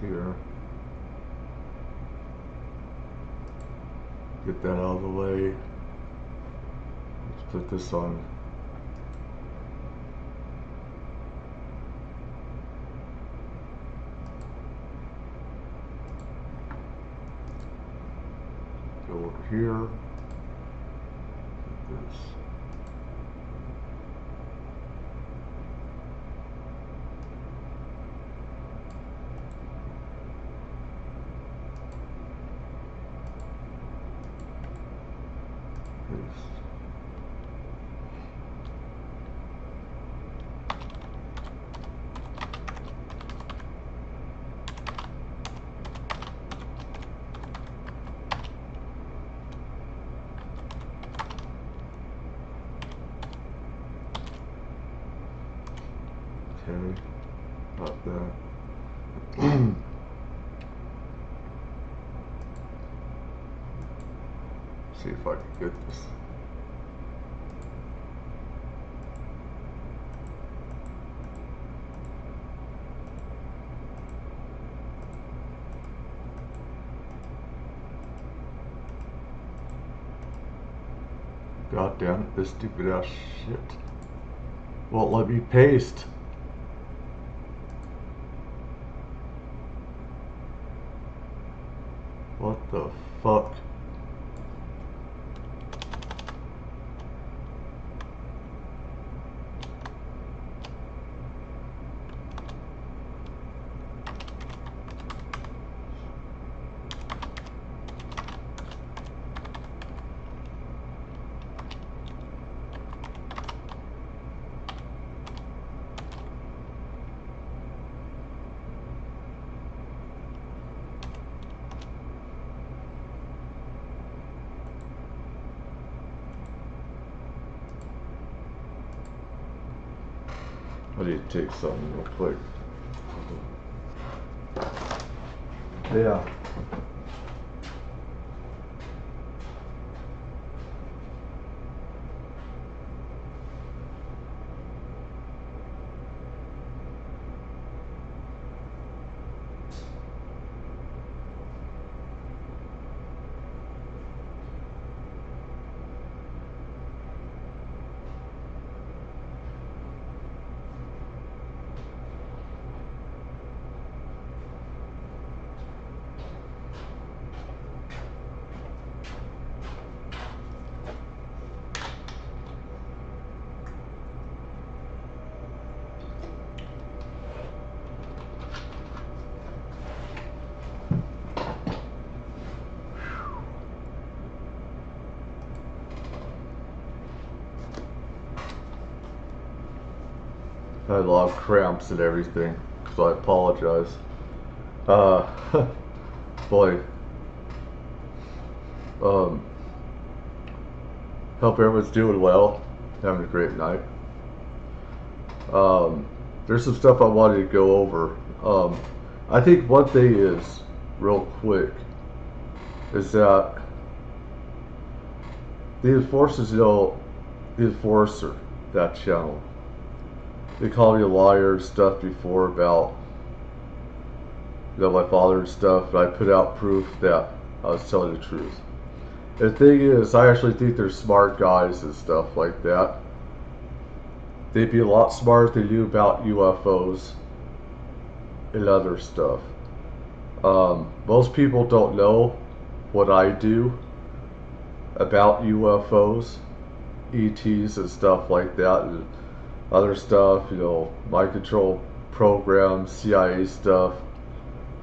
here. Get that out of the way. Let's put this on. Go over here. Put this. Okay, about that. See if I can get this. God damn it, this stupid ass shit won't let me paste. What the fuck? I need to take something real quick. Yeah. I had a lot of cramps and everything, so I apologize. Boy. Hope everyone's doing well, having a great night. There's some stuff I wanted to go over. I think one thing is, real quick, is that the enforcers know the enforcer, that channel. They called me a liar and stuff before about, you know, my father and stuff, but I put out proof that I was telling the truth. And the thing is, I actually think they're smart guys and stuff like that. They'd be a lot smarter if they knew about UFOs and other stuff. Most people don't know what I do about UFOs, ETs and stuff like that, and other stuff, you know, mind control programs, CIA stuff.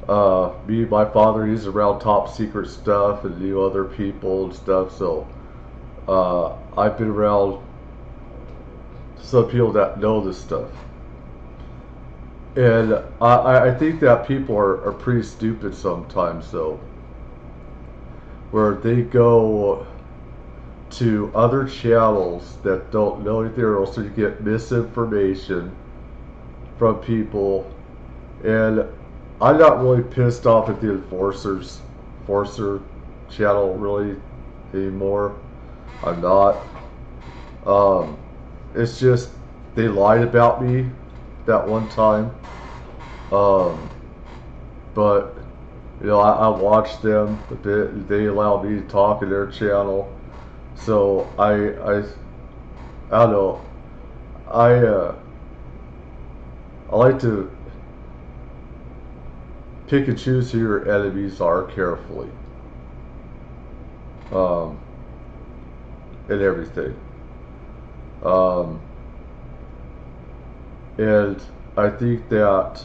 My father, he's around top secret stuff and knew other people and stuff, so I've been around some people that know this stuff. And I think that people are pretty stupid sometimes, though, where they go to other channels that don't know anything else to get misinformation from people. And I'm not really pissed off at the enforcer channel really anymore. I'm not. It's just they lied about me that one time. but you know, I watch them a bit. They allow me to talk in their channel, so I don't know. I like to pick and choose who your enemies are carefully, um, and everything. Um, and I think that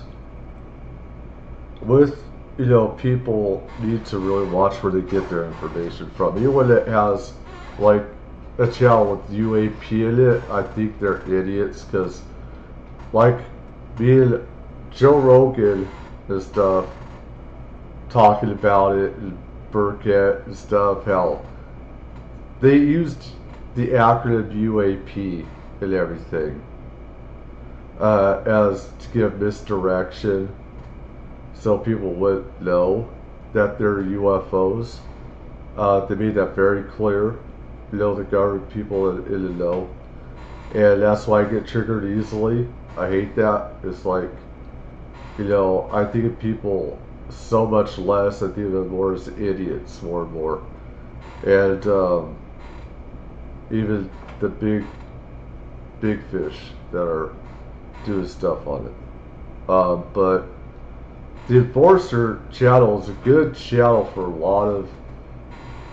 with, you know, people need to really watch where they get their information from. Even when it has like a channel with UAP in it, I think they're idiots because, like, being Joe Rogan and stuff talking about it, and Burkett and stuff, how they used the acronym UAP and everything as to give misdirection, so people would know that they're UFOs. They made that very clear. You know, the government people in the know, and that's why I get triggered easily. I hate that. It's like, you know, I think of people so much less. I think of them more as idiots more and more, and even the big fish that are doing stuff on it. But the Enforcer channel is a good channel for a lot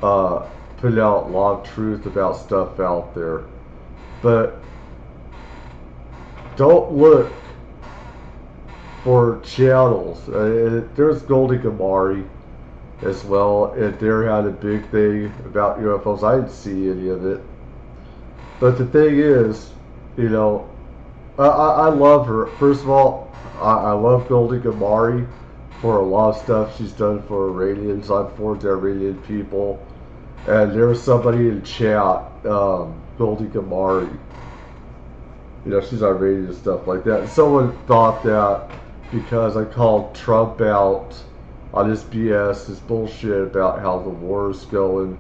of putting out a lot of truth about stuff out there. But don't look for channels. There's Goldie Gamari as well, and they had a big thing about UFOs. I didn't see any of it. But the thing is, you know, I love her. First of all, I love Goldie Gamari for a lot of stuff she's done for Iranians. I'm for the Iranian people. And there was somebody in chat, Goldie Gamari. You know, she's Iranian and stuff like that. And someone thought that because I called Trump out on his BS, his bullshit about how the war is going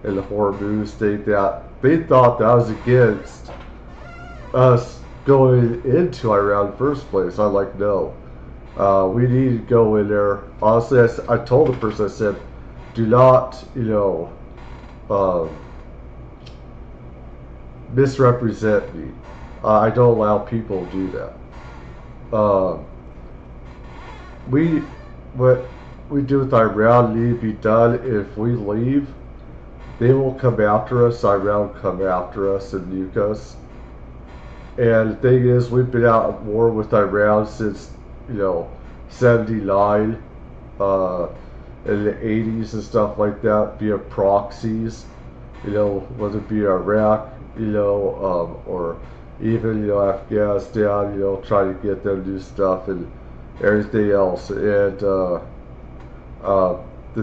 in the Hormuz state, that they thought that I was against us going into Iran in the first place. I'm like, no. We need to go in there. Honestly, I told the person, I said, do not, you know, misrepresent me. I don't allow people to do that. What we do with Iran need to be done. If we leave, they will come after us. Iran will come after us and nuke us. And the thing is, we've been out at war with Iran since, you know, 79, in the 80s and stuff like that, via proxies, you know, whether it be Iraq, you know, or even, you know, Afghanistan, you know, trying to get them to do stuff and everything else. And the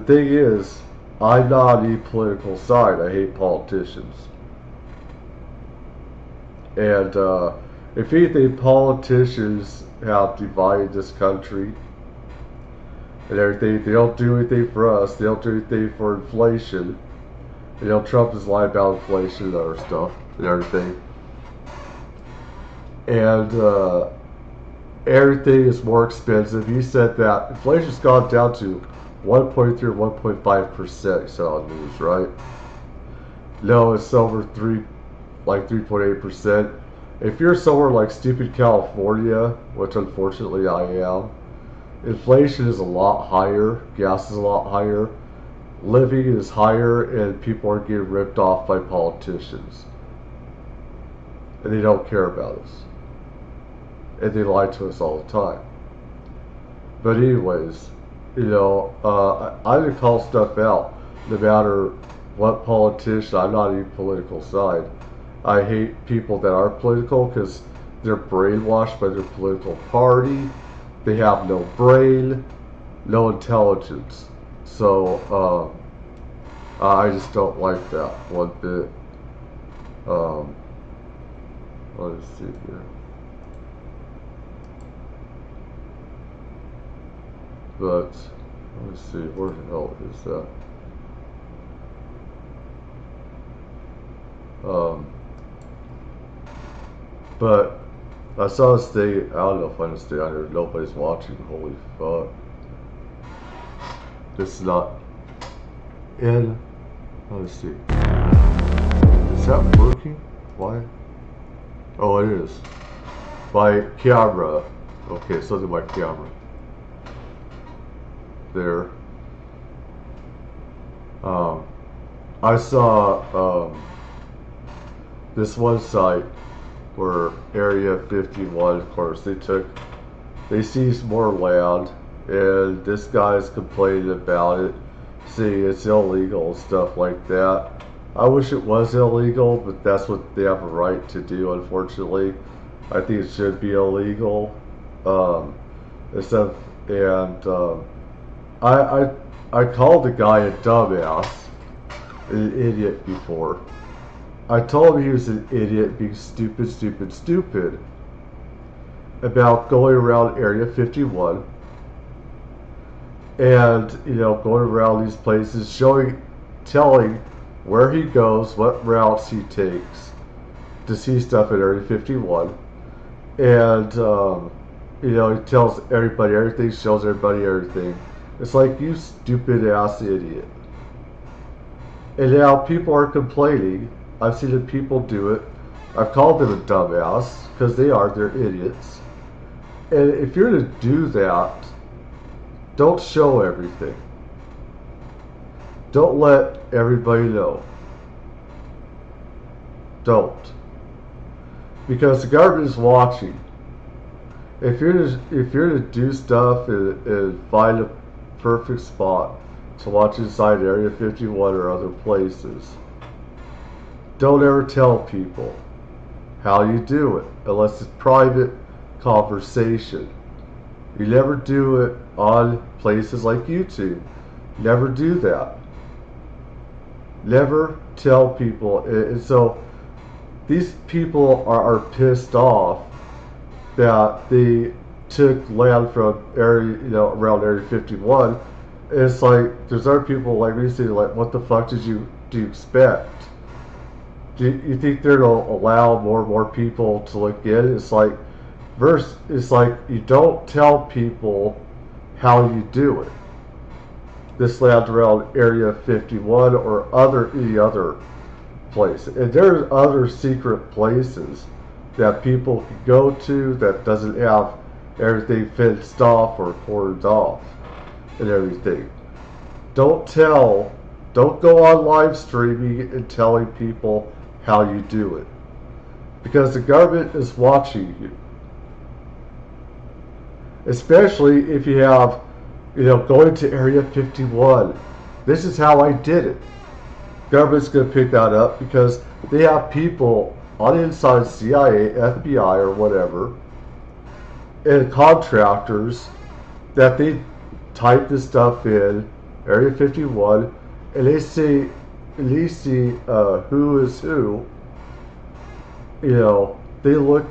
thing is, I'm not on any political side. I hate politicians. And if anything, politicians have divided this country and everything. They don't do anything for us. They don't do anything for inflation. You know, Trump is lying about inflation and other stuff and everything. And everything is more expensive. He said that inflation's gone down to 1.3 or 1.5%. He said on the news, right? No, it's over 3.8%. If you're somewhere like stupid California, which unfortunately I am, inflation is a lot higher, gas is a lot higher, living is higher, and people are getting ripped off by politicians. And they don't care about us. And they lie to us all the time. But anyways, you know, I didn't call stuff out, no matter what politician. I'm not any political side. I hate people that are political because they're brainwashed by their political party. They have no brain, no intelligence. So I just don't like that one bit. Let's see here. But let me see, where the hell is that? But I saw this thing. I don't know if I can stay on here. Nobody's watching. Holy fuck. it's not in. Let's see. Is that working? Why? Oh, it is. My camera. Okay, so did my camera. There. I saw this one site where Area 51, of course, they seized more land, and this guy's complaining about it, saying it's illegal and stuff like that. I wish it was illegal, but that's what they have a right to do, unfortunately. I think it should be illegal. I called the guy a dumbass, an idiot before. I told him he was an idiot, being stupid about going around Area 51 and, going around these places, telling where he goes, what routes he takes to see stuff at Area 51. And, he tells everybody everything, shows everybody everything. It's like, you stupid ass idiot. And now people are complaining. I've seen the people do it. I've called them a dumbass, because they're idiots. And if you're to do that, don't show everything. Don't let everybody know. Don't. Because the government is watching. If you're to do stuff and find a perfect spot to watch inside Area 51 or other places, don't ever tell people how you do it unless it's private conversation. You never do it on places like YouTube. Never do that. Never tell people. And so these people are pissed off that they took land from area, around Area 51. And it's like, there's other people like me saying, like, what the fuck do you expect? Do you think they're going to allow more and more people to look in? It's like, you don't tell people how you do it. This land around Area 51 or any other place. And there's other secret places that people can go to that doesn't have everything fenced off or cordoned off and everything. Don't go on live streaming and telling people how you do it, because the government is watching you. Especially if you have, going to Area 51. This is how I did it. Government's going to pick that up because they have people on the inside, CIA, FBI, or whatever, and contractors that they type this stuff in, Area 51, and they see who is who. They look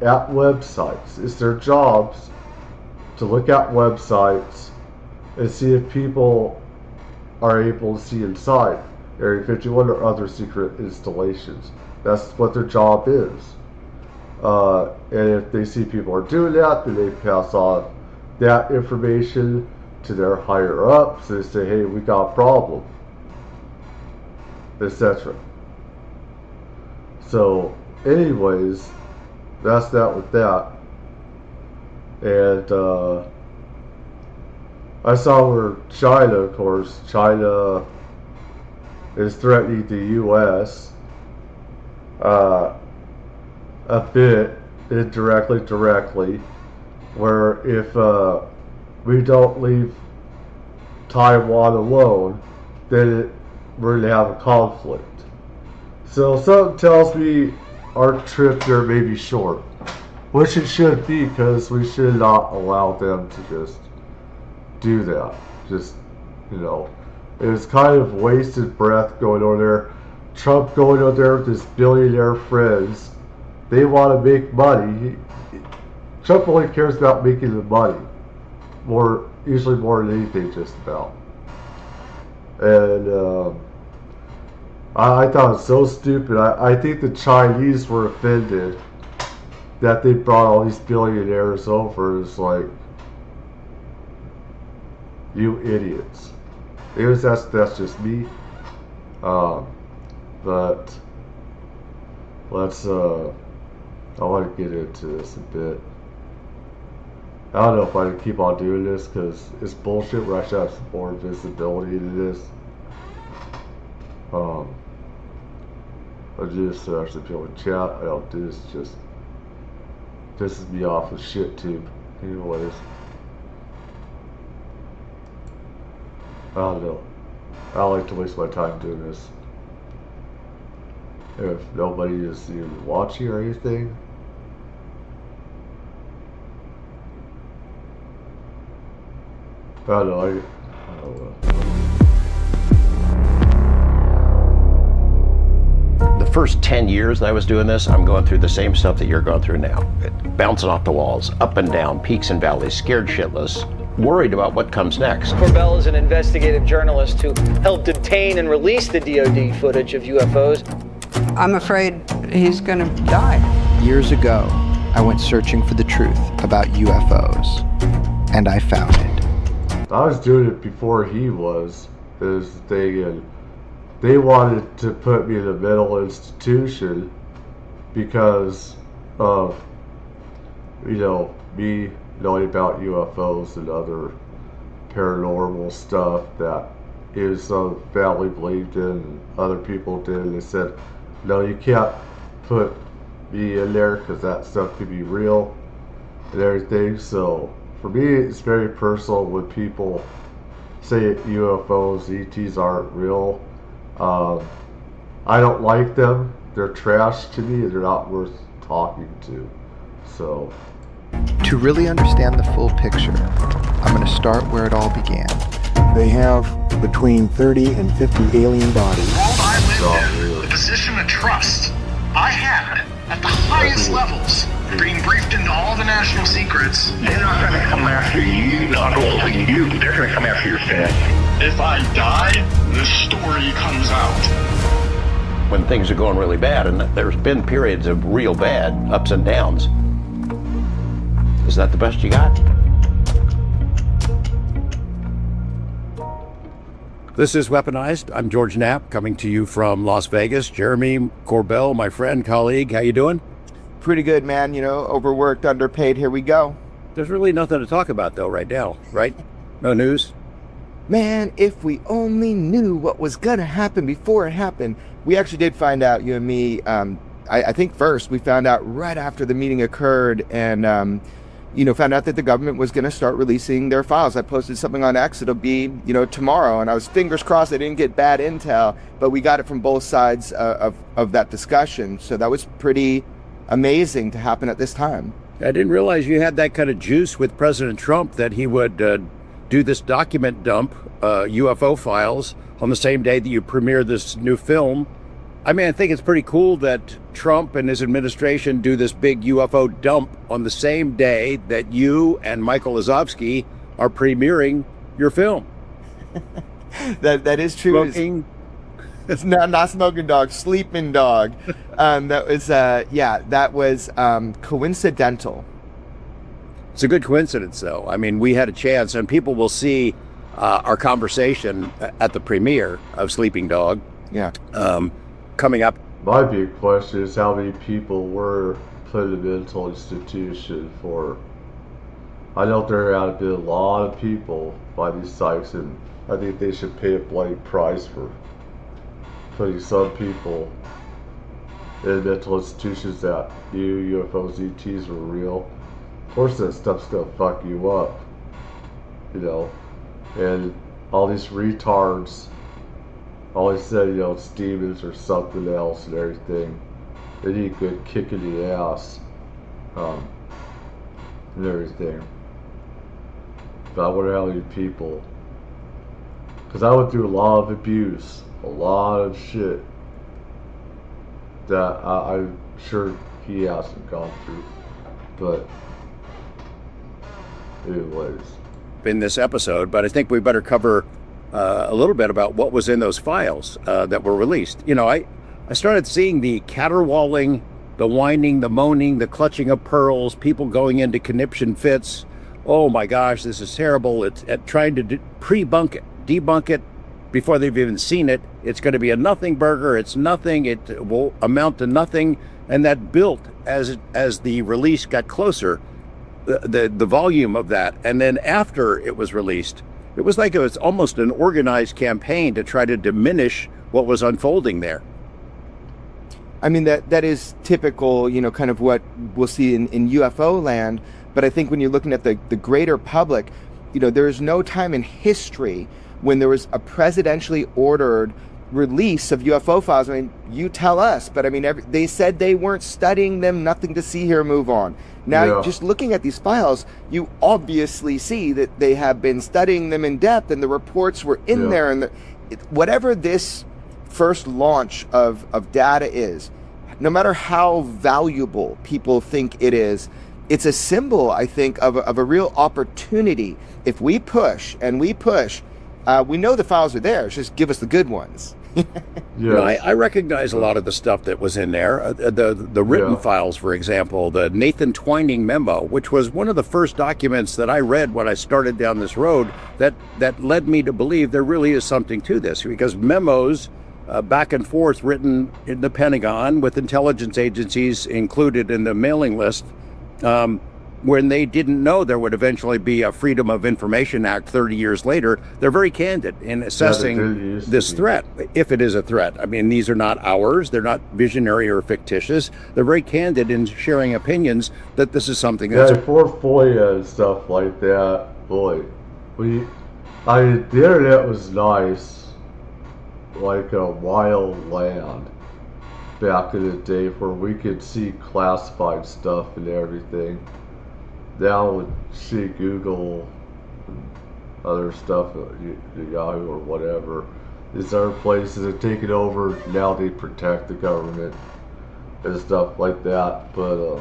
at websites. It's their jobs to look at websites and see if people are able to see inside Area 51 or other secret installations. That's what their job is. And if they see people are doing that, then they pass on that information to their higher ups. They say, hey, we got a problem, etc. So anyways, that's that with that. And I saw where China, of course, China is threatening the U.S. A bit, indirectly, directly, where if we don't leave Taiwan alone, then we're going to have a conflict. So something tells me our trip there may be short, which it should be, because we should not allow them to just do that. Just, it was kind of wasted breath going over there. Trump going over there with his billionaire friends. They want to make money. Trump only cares about making the money. Usually more than anything, just about. And I thought it was so stupid. I think the Chinese were offended that they brought all these billionaires over. It's like, You idiots. Anyways, that's just me. But let's I want to get into this a bit. I don't know if I can keep on doing this because it's bullshit where I should have some more visibility to this. I do this so actually people in chat. I don't do this, just pisses me off with shit tube. Anyways, I don't know. I don't like to waste my time doing this. If nobody is even watching or anything. I don't know. I don't know. The first 10 years that I was doing this, I'm going through the same stuff that you're going through now. Bouncing off the walls, up and down, peaks and valleys, scared shitless, worried about what comes next. Corbell is an investigative journalist who helped obtain and release the DoD footage of UFOs. I'm afraid he's going to die. Years ago, I went searching for the truth about UFOs, and I found it. I was doing it before he was. Is the thing, and they wanted to put me in a mental institution because of, me knowing about UFOs and other paranormal stuff that his family believed in and other people did. And they said, no, you can't put me in there because that stuff could be real and everything. So for me, it's very personal when people say UFOs, ETs aren't real. I don't like them. They're trash to me. They're not worth talking to. So, to really understand the full picture, I'm going to start where it all began. They have between 30 and 50 alien bodies. I lived in the position of trust I had at the highest levels, being briefed into all the national secrets. They're not going to come after you, not only you, they're going to come after your family. If I die, this story comes out. When things are going really bad, and there's been periods of real bad, ups and downs. Is that the best you got? This is Weaponized. I'm George Knapp, coming to you from Las Vegas. Jeremey, Corbell, my friend, colleague, how you doing? Pretty good, man. Overworked, underpaid. Here we go. There's really nothing to talk about, though, right now, right? No news? Man, if we only knew what was going to happen before it happened. We actually did find out, you and me, I think first we found out right after the meeting occurred and, found out that the government was going to start releasing their files. I posted something on X, it'll be, tomorrow. And I was fingers crossed I didn't get bad intel, but we got it from both sides of that discussion. So that was pretty amazing to happen at this time. I didn't realize you had that kind of juice with President Trump that he would do this document dump, UFO files, on the same day that you premiere this new film. I mean, I think it's pretty cool that Trump and his administration do this big UFO dump on the same day that you and Michael Lazovsky are premiering your film. That is true. Smoking. It's not smoking dog, sleeping dog. That was coincidental. It's a good coincidence, though. I mean, we had a chance, and people will see our conversation at the premiere of Sleeping Dog. Yeah. Coming up. My big question is how many people were put in a mental institution for. I know there have been a lot of people by these sites, and I think they should pay a bloody price for putting some people in mental institutions that knew UFOs, ETs were real. Of course that stuff's gonna fuck you up, and all these retards always say, it's demons or something else and everything. They need a good kick in the ass, and everything. But I wonder how many people, because I went through a lot of abuse, a lot of shit that I'm sure he hasn't gone through, but anyways. In this episode, but I think we better cover a little bit about what was in those files that were released. I started seeing the caterwauling, the whining, the moaning, the clutching of pearls, people going into conniption fits, oh my gosh, this is terrible. It's trying to debunk it before they've even seen it. It's going to be a nothing burger. It's nothing. It will amount to nothing. And that built as the release got closer, the volume of that. And then after it was released, it was like it was almost an organized campaign to try to diminish what was unfolding there. I mean, that is typical, kind of what we'll see in UFO land. But I think when you're looking at the greater public, there is no time in history when there was a presidentially ordered release of UFO files. I mean, you tell us, but I mean, they said they weren't studying them, nothing to see here, move on. Now, just looking at these files, you obviously see that they have been studying them in depth, and the reports were in there. And whatever this first launch of data is, no matter how valuable people think it is, it's a symbol, I think, of a real opportunity. If we push and we push, we know the files are there. Just give us the good ones. I recognize a lot of the stuff that was in there. The written files, for example, the Nathan Twining memo, which was one of the first documents that I read when I started down this road, that led me to believe there really is something to this, because memos back and forth written in the Pentagon with intelligence agencies included in the mailing list, when they didn't know there would eventually be a Freedom of Information Act 30 years later, they're very candid in assessing this threat, if it is a threat. I mean, these are not ours. They're not visionary or fictitious. They're very candid in sharing opinions that this is something that's... before FOIA and stuff like that, boy, the internet was nice, like a wild land back in the day where we could see classified stuff and everything. Now with see Google and other stuff, Yahoo or whatever, these other places have taken over. Now they protect the government and stuff like that. But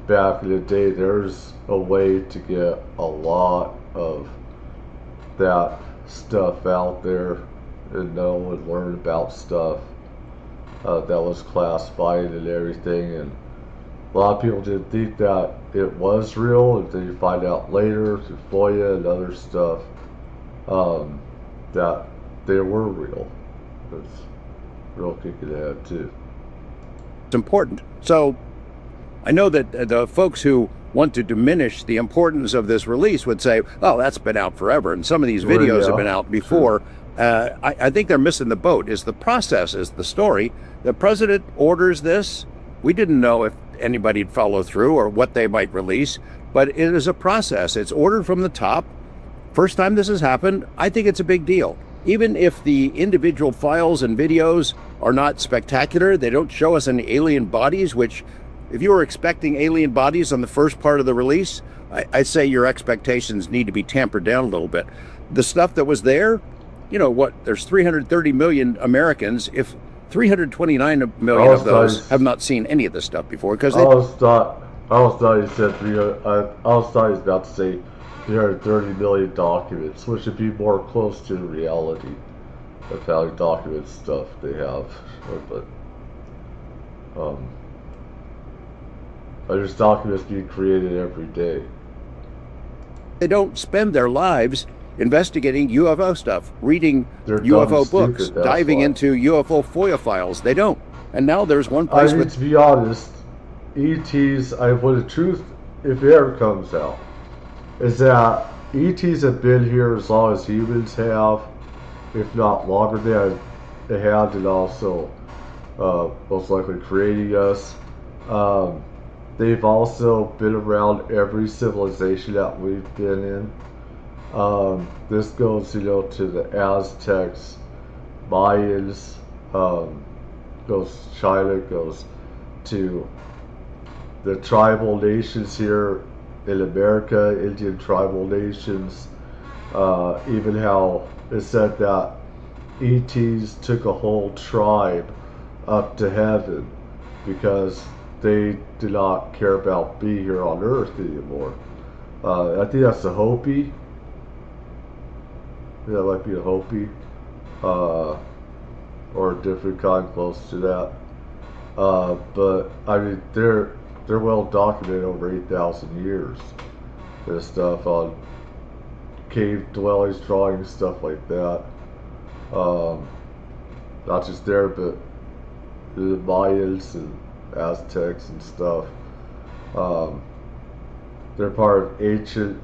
back in the day, there's a way to get a lot of that stuff out there and know and learn about stuff that was classified and everything. And a lot of people didn't think that it was real, and then you find out later through FOIA and other stuff that they were real. It's real kick in the head too. It's important. So I know that the folks who want to diminish the importance of this release would say, oh, that's been out forever, and some of these videos have been out before. I think they're missing the boat. Is the process, is the story. The president orders this. We didn't know if anybody'd follow through or what they might release, but it is a process. It's ordered from the top. First time this has happened, I think it's a big deal. Even if the individual files and videos are not spectacular, they don't show us any alien bodies, which if you were expecting alien bodies on the first part of the release, I'd say your expectations need to be tampered down a little bit. The stuff that was there, there's 330 million Americans. If 329 million of those have not seen any of this stuff before, because I always thought you said 300. I always thought he was about to say 330 million documents, which would be more close to reality of how many documents stuff they have. But there's documents being created every day. They don't spend their lives investigating UFO stuff, reading UFO books, diving into UFO FOIA files. They don't. And now there's one place. To be honest, ETs, the truth, if it ever comes out, is that ETs have been here as long as humans have, if not longer than they have, and also most likely creating us. They've also been around every civilization that we've been in. This goes, to the Aztecs, Mayans, goes China, goes to the tribal nations here in America, Indian tribal nations. Even how it said that ETs took a whole tribe up to heaven because they do not care about being here on Earth anymore. I think that's the Hopi. Yeah, it might be a Hopi, or a different kind close to that. But I mean, they're well documented over 8,000 years. and stuff on cave dwellings, drawings, stuff like that. Not just there, but the Mayans and Aztecs and stuff. They're part of ancient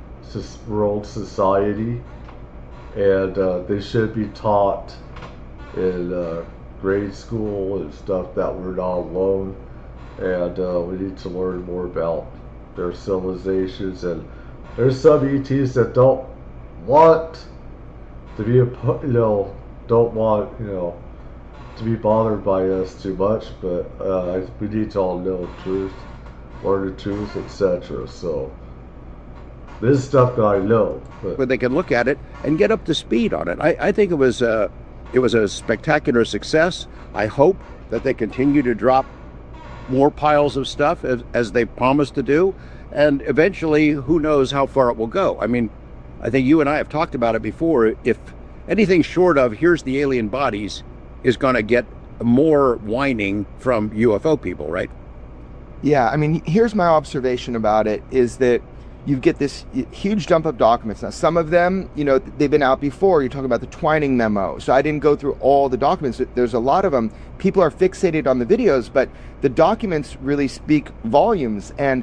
world society, and they should be taught in grade school and stuff that we're not alone, and we need to learn more about their civilizations. And there's some ETs that don't want to be don't want to be bothered by us too much, but we need to all know the truth, learn the truth, etc. So this is stuff that I know, but Where they can look at it and get up to speed on it. I think it was a spectacular success. I hope that they continue to drop more piles of stuff as they promised to do, and eventually, who knows how far it will go. I mean, I think you and I have talked about it before. If anything short of here's the alien bodies is going to get more whining from UFO people, right? Yeah, I mean, here's my observation about it, is that you get this huge dump of documents. Now, some of them, they've been out before. You're talking about the Twining memo. So I didn't go through all the documents. There's a lot of them. People are fixated on the videos, but the documents really speak volumes. And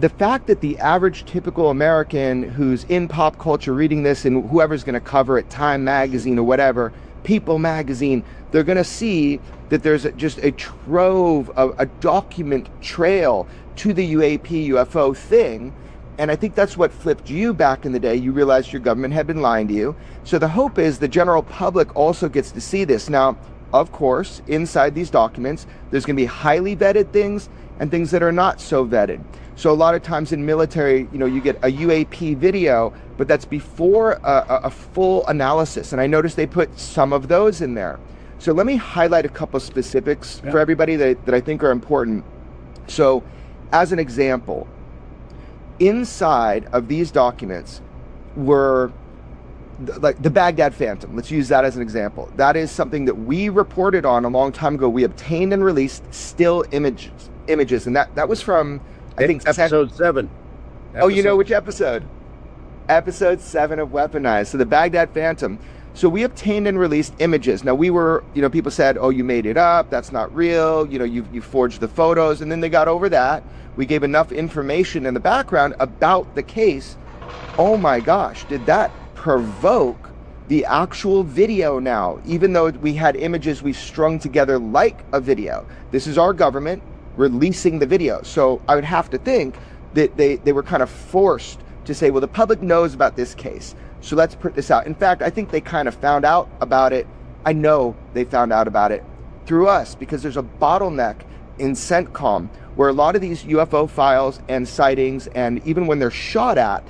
the fact that the average typical American who's in pop culture reading this, and whoever's going to cover it, Time Magazine or whatever, People Magazine, they're going to see that there's just a trove of a document trail to the UFO thing. And I think that's what flipped you back in the day. You realized your government had been lying to you. So the hope is the general public also gets to see this. Now, of course, inside these documents, there's going to be highly vetted things and things that are not so vetted. So a lot of times in military, you get a UAP video, but that's before a full analysis. And I noticed they put some of those in there. So let me highlight a couple specifics for everybody that I think are important. So as an example, inside of these documents were like the Baghdad Phantom. Let's use that as an example. That is something that we reported on a long time ago. We obtained and released still images, and that was from, I think, episode 7. Oh, you know which episode? Episode 7 of Weaponized. So the Baghdad Phantom. So we obtained and released images. Now we were, people said, oh, you made it up. That's not real. You forged the photos. And then they got over that. We gave enough information in the background about the case. Oh my gosh, did that provoke the actual video now? Even though we had images we strung together like a video. This is our government releasing the video. So I would have to think that they were kind of forced to say, well, the public knows about this case, so let's put this out. In fact, I think they kind of found out about it. I know they found out about it through us, because there's a bottleneck in CENTCOM where a lot of these UFO files and sightings, and even when they're shot at,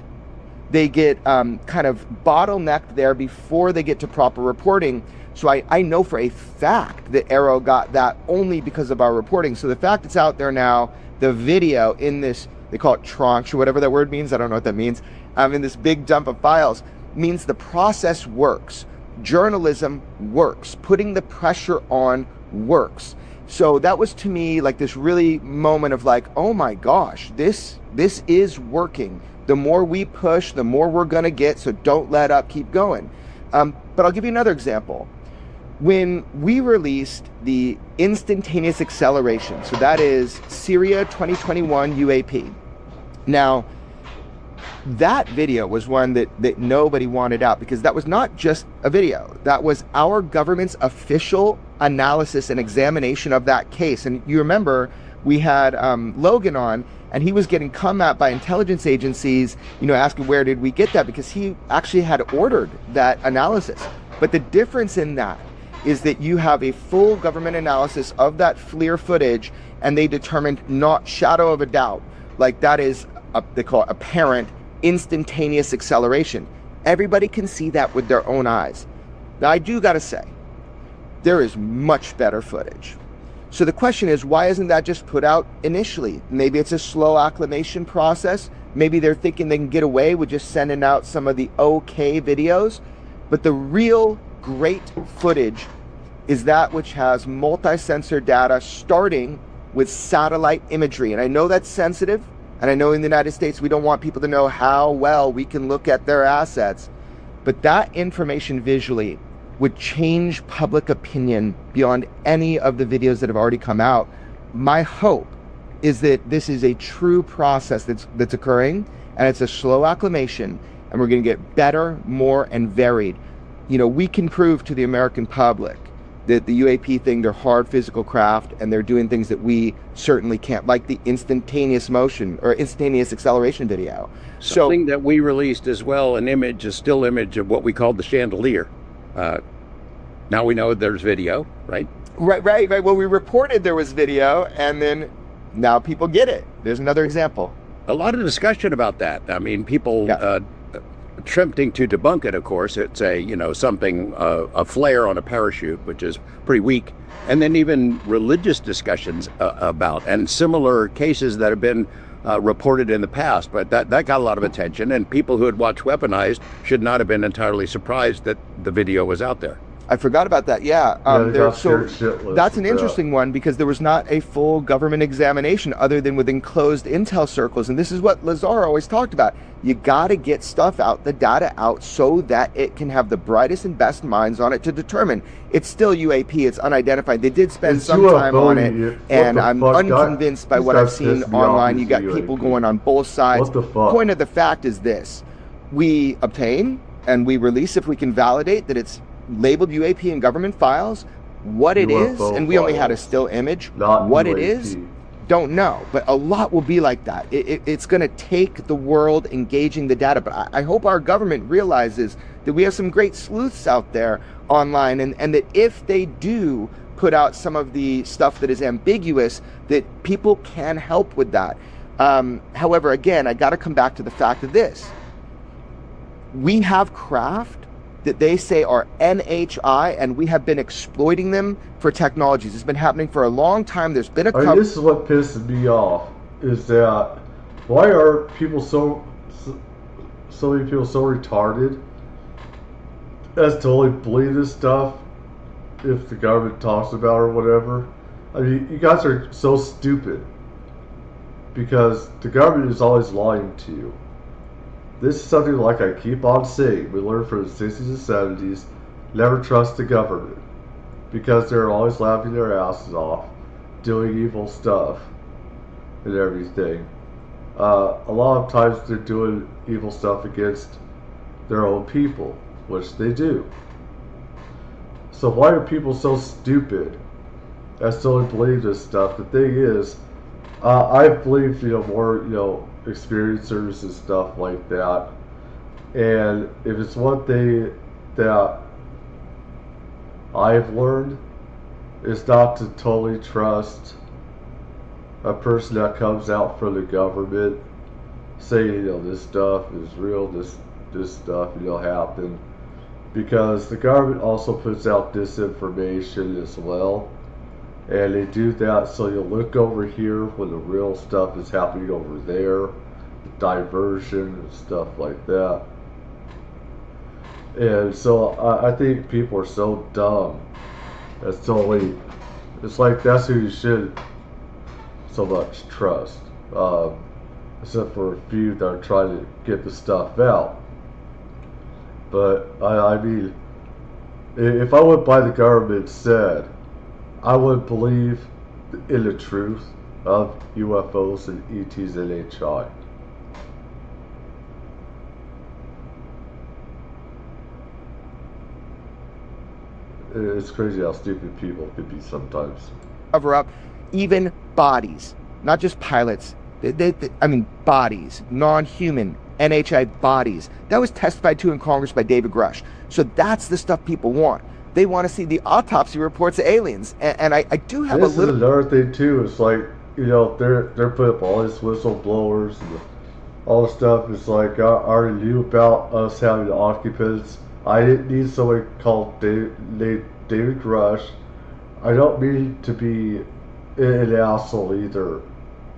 they get kind of bottlenecked there before they get to proper reporting. So I know for a fact that Arrow got that only because of our reporting. So the fact it's out there now, the video in this, they call it tranche or whatever that word means, I don't know what that means, in this big dump of files, means the process works. Journalism works. Putting the pressure on works. So that was, to me, like this really moment of like, oh my gosh, this is working. The more we push, the more we're gonna get, so don't let up, keep going. But I'll give you another example. When we released the instantaneous acceleration, so that is Syria 2021 UAP. Now, that video was one that nobody wanted out, because that was not just a video. That was our government's official analysis and examination of that case. And you remember we had Logan on, and he was getting come at by intelligence agencies, asking where did we get that, because he actually had ordered that analysis. But the difference in that is that you have a full government analysis of that FLIR footage, and they determined not shadow of a doubt, like that is, they call it apparent instantaneous acceleration. Everybody can see that with their own eyes. Now, I do gotta say, there is much better footage. So the question is, why isn't that just put out initially? Maybe it's a slow acclimation process. Maybe they're thinking they can get away with just sending out some of the okay videos. But the real great footage is that which has multi-sensor data, starting with satellite imagery. And I know that's sensitive, And I know in the United States, we don't want people to know how well we can look at their assets. But that information visually would change public opinion beyond any of the videos that have already come out. My hope is that this is a true process that's occurring, and it's a slow acclimation, and we're going to get better, more, and varied. You know, we can prove to the American public that the UAP thing, they're hard physical craft, and they're doing things that we certainly can't, like the instantaneous motion or instantaneous acceleration video. Something that we released as well, an image, a still image of what we called the chandelier. Now we know there's video, right? Right. Well, we reported there was video, and then now people get it. There's another example. A lot of discussion about that. I mean, people attempting to debunk it, of course. It's something, a flare on a parachute, which is pretty weak. And then even religious discussions about, and similar cases that have been reported in the past. But that got a lot of attention, and people who had watched Weaponized should not have been entirely surprised that the video was out there. I forgot about that. That's an interesting one, because there was not a full government examination other than within closed intel circles. And this is what Lazar always talked about. You got to get stuff out, the data out, so that it can have the brightest and best minds on it to determine. It's still UAP, it's unidentified. They did spend some time on it, and I'm unconvinced by what I've seen online. You got people going on both sides. What the fuck? Point of the fact is this: we obtain and we release, if we can validate that it's labeled UAP in government files, what it is, and we only had a still image. What it is, don't know. But a lot will be like that. It's going to take the world engaging the data. But I hope our government realizes that we have some great sleuths out there online, and that if they do put out some of the stuff that is ambiguous, that people can help with that. However, again, I got to come back to the fact of this. We have craft that they say are NHI, and we have been exploiting them for technologies. It's been happening for a long time. There's been a this is what pisses me off, is that why are people so many people so retarded as to only believe this stuff if the government talks about it or whatever? I mean, you guys are so stupid, because the government is always lying to you. This is something, like I keep on saying, we learned from the 60s and 70s, never trust the government, because they're always laughing their asses off, doing evil stuff and everything. A lot of times they're doing evil stuff against their own people, which they do. So why are people so stupid as to believe this stuff? The thing is, I believe, more, experiencers and stuff like that, and if it's one thing that I've learned, is not to totally trust a person that comes out from the government saying, this stuff is real, this stuff happen, because the government also puts out disinformation as well. And they do that so you'll look over here when the real stuff is happening over there, diversion and stuff like that. And so I think people are so dumb. That's totally, it's like that's who you should so much trust. Except for a few that are trying to get the stuff out. But I mean, if I went by the government said, I would believe in the truth of UFOs and ETs and HI. It's crazy how stupid people could be sometimes. Cover up even bodies, not just pilots. Bodies, non-human NHI bodies. That was testified to in Congress by David Grush. So that's the stuff people want. They want to see the autopsy reports of aliens, and I do have this a little. This is another thing too. It's like, they're putting up all these whistleblowers and all the stuff. It's like, I already knew about us having occupants. I didn't need somebody called David Grush. I don't mean to be an asshole either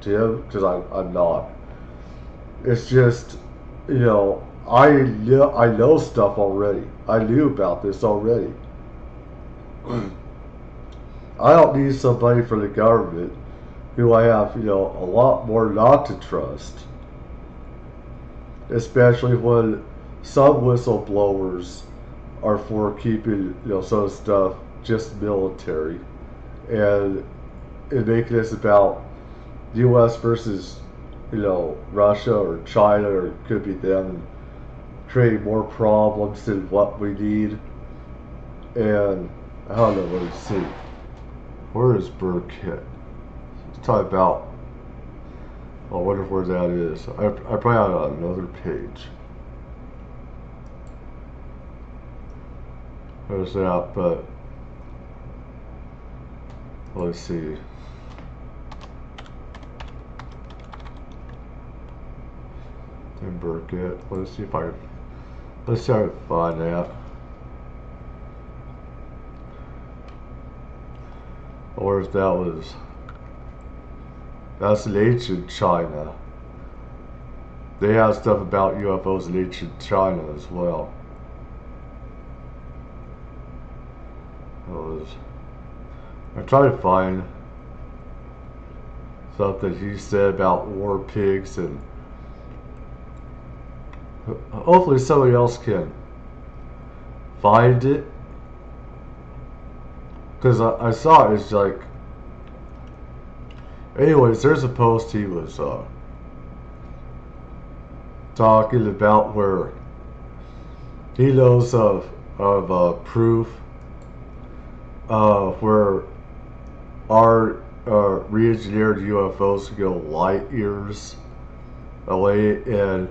to him, because I'm not. It's just, I know stuff already. I knew about this already. I don't need somebody from the government who I have, a lot more not to trust. Especially when some whistleblowers are for keeping, some stuff just military. And making this about U.S. versus, Russia or China, or it could be them, creating more problems than what we need. And I don't know, let's see. Where is Burkett? Let's talk about. I wonder where that is. I probably had on another page. There's that, but let's see. In Burkett. Let's see if I can find that. Or if that was. That's in ancient China. They have stuff about UFOs in ancient China as well. I try to find something he said about war pigs, and hopefully somebody else can find it. Because I saw it, it's like. Anyways, there's a post he was talking about where he knows of proof where our re-engineered UFOs go light years away, and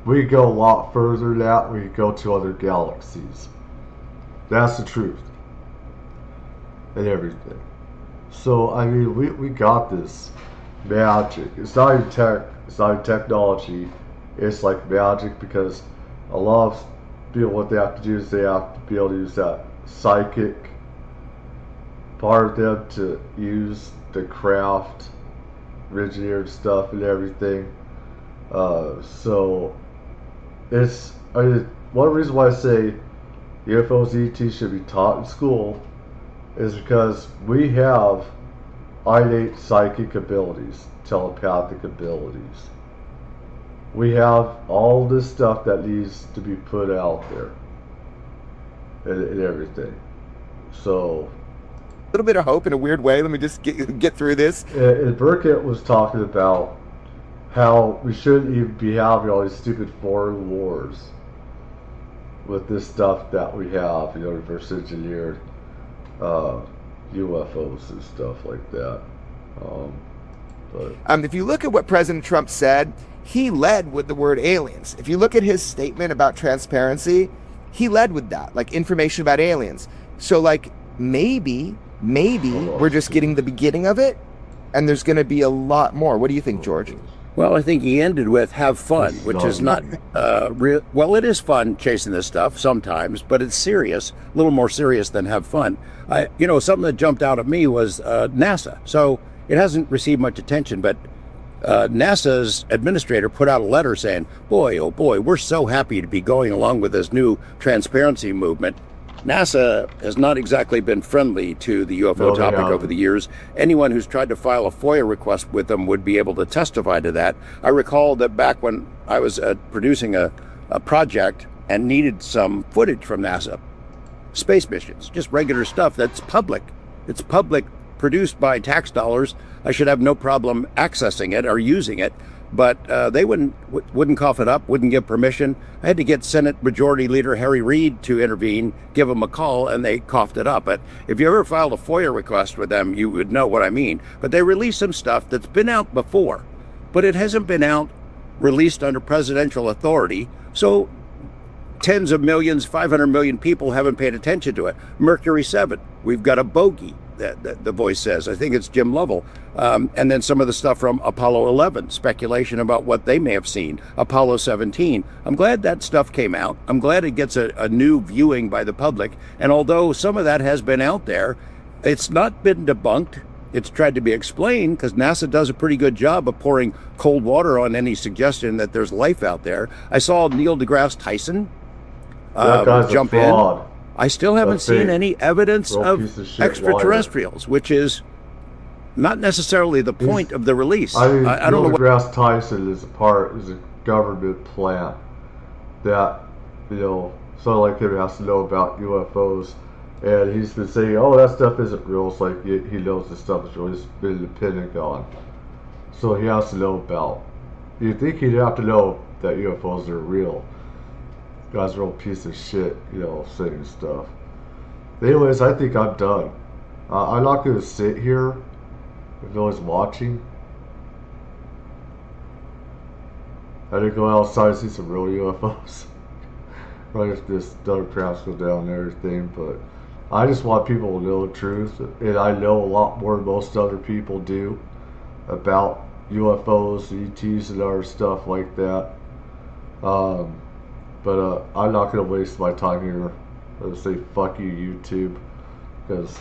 we go a lot further than that. We go to other galaxies. That's the truth and everything. So I mean, we got this magic. It's not even technology. It's like magic, because a lot of people, what they have to do is they have to be able to use that psychic part of them to use the craft, engineered stuff and everything. So it's one reason why I say UFOs ET should be taught in school is because we have innate psychic abilities, telepathic abilities. We have all this stuff that needs to be put out there and everything. So A little bit of hope in a weird way. Let me just get through this. And Burkett was talking about how we shouldn't even be having all these stupid foreign wars with this stuff that we have, reverse engineered UFOs and stuff like that. If you look at what President Trump said, he led with the word aliens. If you look at his statement about transparency, he led with that, like information about aliens. So like maybe we're just getting the beginning of it, and there's going to be a lot more. What do you think, George? Well, I think he ended with have fun, which is not real. Well, it is fun chasing this stuff sometimes, but it's serious, a little more serious than have fun. Something that jumped out at me was NASA. So it hasn't received much attention, but NASA's administrator put out a letter saying, boy, oh boy, we're so happy to be going along with this new transparency movement. NASA has not exactly been friendly to the UFO topic over the years. Anyone who's tried to file a FOIA request with them would be able to testify to that. I recall that back when I was producing a project and needed some footage from NASA, space missions, just regular stuff that's public. It's public, produced by tax dollars. I should have no problem accessing it or using it. But they wouldn't cough it up, wouldn't give permission. I had to get Senate Majority Leader Harry Reid to intervene, give them a call, and they coughed it up. But if you ever filed a FOIA request with them, you would know what I mean. But they released some stuff that's been out before, but it hasn't been out released under presidential authority. So tens of millions, 500 million people haven't paid attention to it. Mercury 7, we've got a bogey. That the voice says. I think it's Jim Lovell. And then some of the stuff from Apollo 11, speculation about what they may have seen. Apollo 17. I'm glad that stuff came out. I'm glad it gets a new viewing by the public. And although some of that has been out there, it's not been debunked. It's tried to be explained because NASA does a pretty good job of pouring cold water on any suggestion that there's life out there. I saw Neil deGrasse Tyson jump in. I still haven't seen any evidence Real of piece of shit extraterrestrials, which is not necessarily the point of the release. I mean, I don't know Neil what. deGrasse Tyson is a government plant that, someone like him has to know about UFOs. And he's been saying, oh, that stuff isn't real. It's like he knows this stuff is real. He's been in the Pentagon. So he has to know about. You'd think he'd have to know that UFOs are real. Guy's a real piece of shit, saying stuff. Anyways, I think I'm done. I'm not going to sit here if no one's watching. I didn't go outside to see some real UFOs. Right, if this Democrats go down and everything, but I just want people to know the truth, and I know a lot more than most other people do about UFOs, ETs, and other stuff like that. But I'm not going to waste my time here. I'm going to say fuck you, YouTube, because